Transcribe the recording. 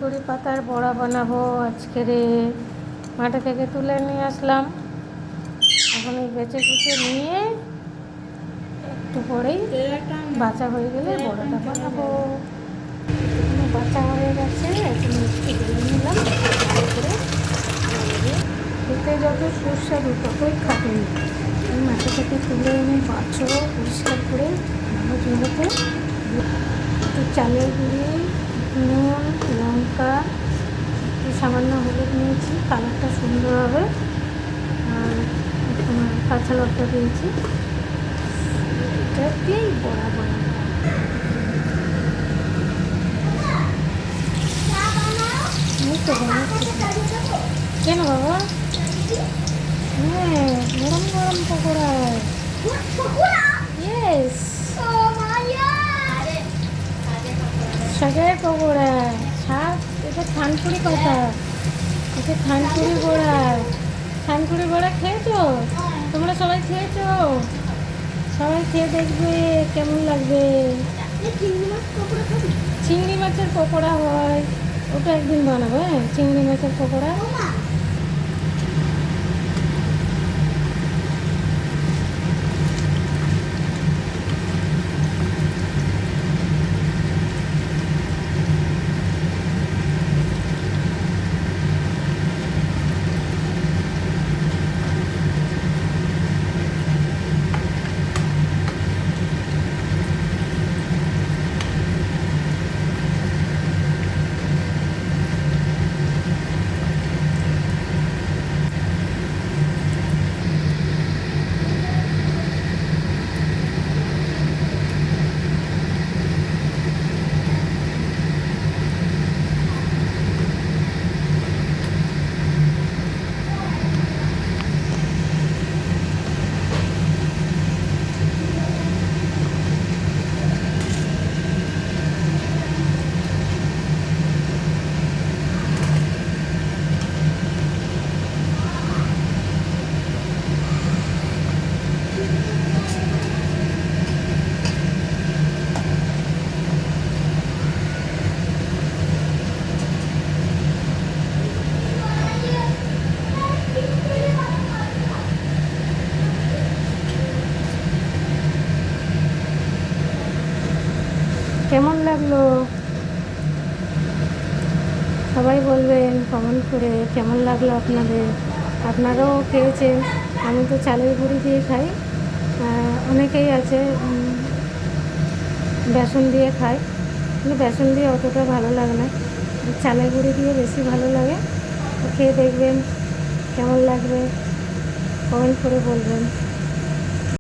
কড়ি পাতার বড়া বানাবো আজকেরে। মাঠে থেকে তুলে নিয়ে আসলাম, এখন এই বেছে কুচে নিয়ে একটু পরেই বাছা হয়ে গেলে বড়াটা বানাবো। বাছা হয়ে গেছে, এখন একটু বেলে নিলাম ভালো করে। খেতে যত সুস্বাদু ততই খাবেন। এই মাঠে থেকে তুলে এনে বাছো পরিষ্কার করে ভালো জমিতে একটু চালের গুঁড়ি, নুন, লঙ্কা, একটু সামান্য হলুদ নিয়েছি, কালারটা সুন্দর হবে। আর তোমার কাঁচা লঙ্কা দিয়েছি, এটা দিয়েই বড়া বানাবো। এই তো বানাচ্ছি। কেন বাবা? হ্যাঁ, গরম গরম পকোড়া। ইয়েস, শাকের পকোড়া। শাক, এটা থানকুড়ি পাতা, এটা থানকুড়ি বড়া। থানকুড়ি বড়া খেয়েছো? তোমরা সবাই খেয়েছো? সবাই খেয়ে দেখবে কেমন লাগবে। চিংড়ি মাছের পকোড়া হয়, ওটা একদিন বানাবো। হ্যাঁ, চিংড়ি মাছের পকোড়া। কেমন লাগলো সবাই বলবেন কমেন্ট করে, কেমন লাগলো আপনাদের। আপনারাও খেয়েছেন, আমি তো চালের গুঁড়ি দিয়ে খাই। অনেকেই আছে বেসন দিয়ে খায়, কিন্তু বেসন দিয়ে অতটা ভালো লাগে না, চালের গুঁড়ি দিয়ে বেশি ভালো লাগে। তো খেয়ে দেখবেন কেমন লাগবে, কমেন্ট করে বলবেন।